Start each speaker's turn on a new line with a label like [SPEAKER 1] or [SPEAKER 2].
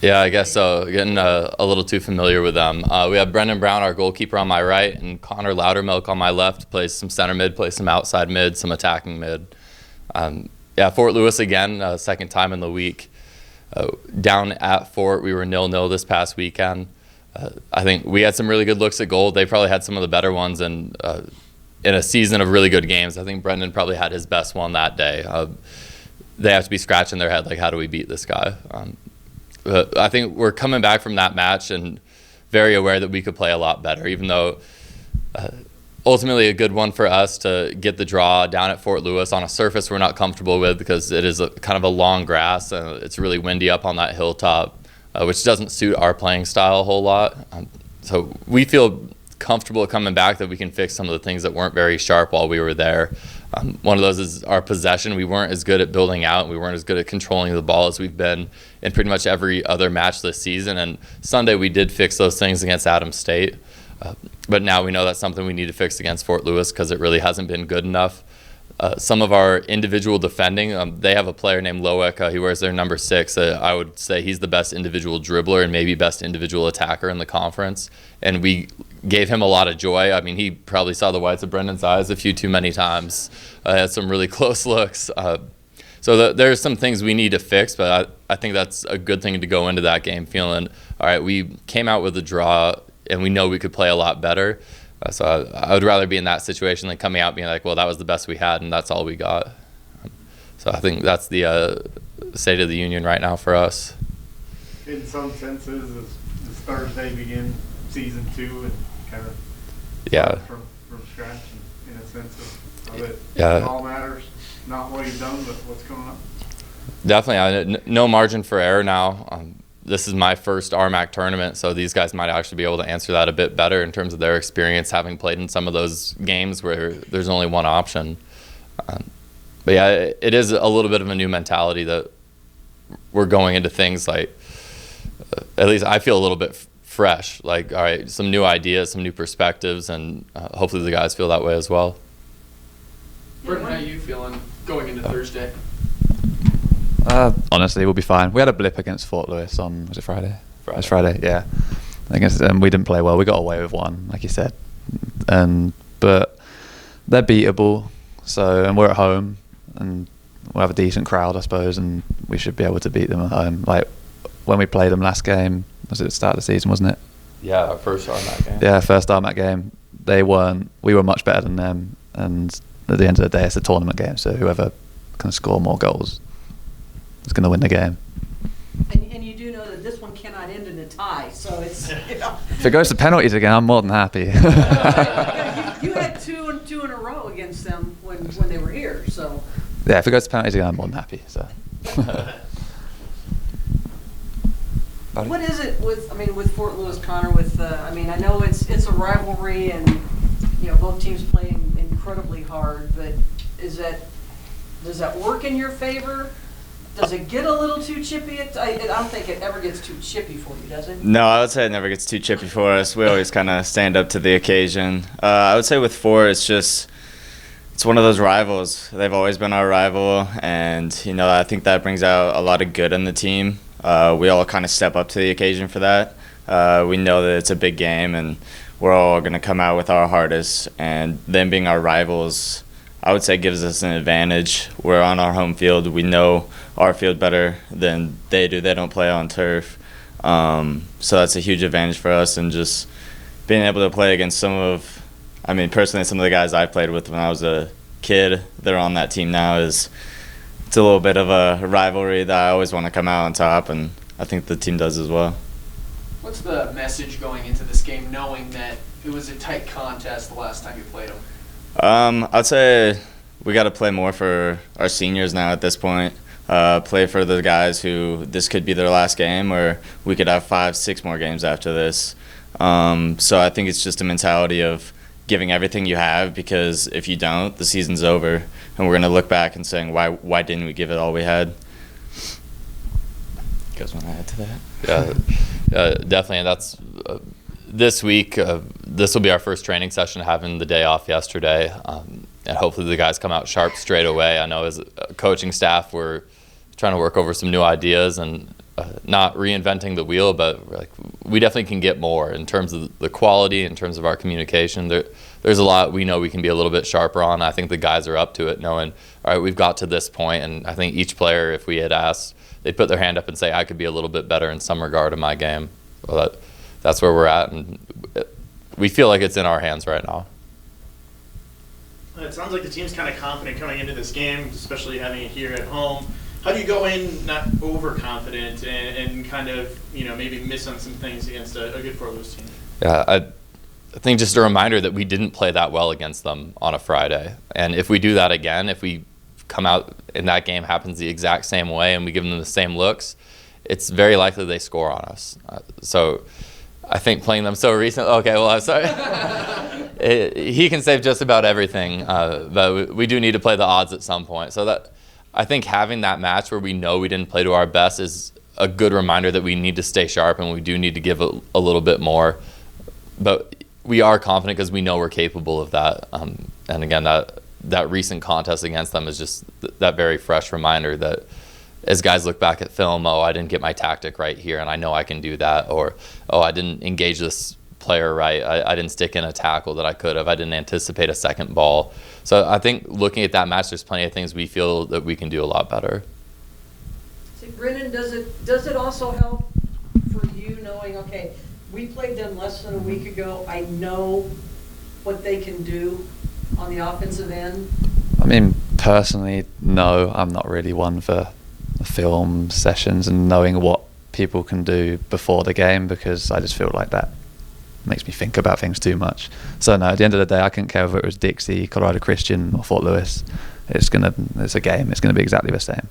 [SPEAKER 1] Yeah, I guess so. Getting a little too familiar with them. We have Brendan Brown, our goalkeeper, on my right, and Connor Lowdermilk on my left. Plays some center mid, plays some outside mid, some attacking mid. Yeah, Fort Lewis again, second time in the week. Down at Fort, we were 0-0 this past weekend. I think we had some really good looks at goal. They probably had some of the better ones, and in a season of really good games, I think Brendan probably had his best one that day. They have to be scratching their head like, how do we beat this guy? I think we're coming back from that match and very aware that we could play a lot better, even though ultimately a good one for us to get the draw down at Fort Lewis on a surface we're not comfortable with because it is kind of a long grass and it's really windy up on that hilltop, which doesn't suit our playing style a whole lot. So we feel comfortable coming back that we can fix some of the things that weren't very sharp while we were there. One of those is our possession. We weren't as good at building out. We weren't as good at controlling the ball as we've been in pretty much every other match this season. And Sunday we did fix those things against Adams State. But now we know that's something we need to fix against Fort Lewis because it really hasn't been good enough. Some of our individual defending, they have a player named Loic. He wears their number 6. I would say he's the best individual dribbler and maybe best individual attacker in the conference. And we gave him a lot of joy. I mean, he probably saw the whites of Brendan's eyes a few too many times. Had some really close looks. So there's some things we need to fix, but I think that's a good thing to go into that game feeling, all right, we came out with a draw and we know we could play a lot better. So I would rather be in that situation than coming out being like, well, that was the best we had and that's all we got. So I think that's the state of the union right now for us.
[SPEAKER 2] In some senses, does Thursday begin season 2 and kind of from scratch in a sense of it?
[SPEAKER 1] Yeah.
[SPEAKER 2] It all matters, not what you've done, but what's coming up.
[SPEAKER 1] Definitely. No margin for error now. This is my first RMAC tournament, so these guys might actually be able to answer that a bit better in terms of their experience having played in some of those games where there's only one option. But yeah, it is a little bit of a new mentality that we're going into things like, at least I feel a little bit fresh, like, all right, some new ideas, some new perspectives, and hopefully the guys feel that way as well.
[SPEAKER 3] Brendan, how are you feeling going into Thursday?
[SPEAKER 4] Honestly, we'll be fine. We had a blip against Fort Lewis on, was it Friday?
[SPEAKER 1] Friday.
[SPEAKER 4] It was Friday, yeah. I guess we didn't play well. We got away with one, like you said. But they're beatable. So, and we're at home, and we'll have a decent crowd, I suppose, and we should be able to beat them at home. Like when we played them last game, was it the start of the season, wasn't it?
[SPEAKER 1] Yeah, our first RMAC game.
[SPEAKER 4] Yeah, first RMAC game. We were much better than them, and at the end of the day, it's a tournament game, so whoever can score more goals is going to win the game.
[SPEAKER 5] And you do know that this one cannot end in a tie, so it's, you know.
[SPEAKER 4] If it goes to penalties again, I'm more than happy.
[SPEAKER 5] You had two in a row against them when they were here, so.
[SPEAKER 4] Yeah, if it goes to penalties again, I'm more than happy. So.
[SPEAKER 5] What is it with Fort Lewis, Connor? I know it's a rivalry, and both teams playing incredibly hard. But does that work in your favor? Does it get a little too chippy? I don't think it ever gets too chippy for you, does it?
[SPEAKER 6] No, I would say it never gets too chippy for us. We always kind of stand up to the occasion. I would say with Fort, it's one of those rivals. They've always been our rival, and I think that brings out a lot of good in the team. We all kind of step up to the occasion for that. We know that it's a big game, and we're all going to come out with our hardest. And them being our rivals, I would say gives us an advantage. We're on our home field. We know our field better than they do. They don't play on turf. So that's a huge advantage for us. And just being able to play against personally, some of the guys I played with when I was a kid, they're on that team now, it's a little bit of a rivalry that I always want to come out on top, and I think the team does as well.
[SPEAKER 3] What's the message going into this game, knowing that it was a tight contest the last time you played them?
[SPEAKER 6] I'd say we got to play more for our seniors now at this point. Play for the guys who this could be their last game, or we could have 5-6 more games after this. So I think it's just a mentality of giving everything you have, because if you don't, the season's over, and we're going to look back and saying, why didn't we give it all we had? You guys want to add to that?
[SPEAKER 1] Yeah, definitely. And that's this week. This will be our first training session, having the day off yesterday, and hopefully the guys come out sharp straight away. I know as a coaching staff, we're trying to work over some new ideas, and not reinventing the wheel, but like we definitely can get more in terms of the quality, in terms of our communication. There's a lot we know we can be a little bit sharper on. I think the guys are up to it, knowing, all right, we've got to this point, and I think each player, if we had asked, they'd put their hand up and say, I could be a little bit better in some regard in my game. Well, that's where we're at, and we feel like it's in our hands right now.
[SPEAKER 7] It sounds like the team's kind of confident coming into this game, especially having it here at home. How do you go in not overconfident and kind of, maybe miss on some things against a good Fort Lewis team?
[SPEAKER 1] Yeah, I think just a reminder that we didn't play that well against them on a Friday. And if we do that again, if we come out and that game happens the exact same way and we give them the same looks, it's very likely they score on us. So I think playing them so recently, okay, well, I'm sorry. He can save just about everything, but we do need to play the odds at some point. So that I think having that match where we know we didn't play to our best is a good reminder that we need to stay sharp and we do need to give a little bit more. But we are confident because we know we're capable of that. And again, that recent contest against them is just that very fresh reminder that as guys look back at film, I didn't get my tactic right here and I know I can do that. Or, I didn't engage this player right. I didn't stick in a tackle that I could have. I didn't anticipate a second ball. So I think looking at that match, there's plenty of things we feel that we can do a lot better.
[SPEAKER 5] See, Brennan, does it also help for you knowing, okay, we played them less than a week ago. I know what they can do on the offensive end?
[SPEAKER 4] I mean, personally, no, I'm not really one for film sessions and knowing what people can do before the game, because I just feel like that makes me think about things too much. So no, at the end of the day, I couldn't care if it was Dixie, Colorado Christian or Fort Lewis. It's a game. It's gonna be exactly the same.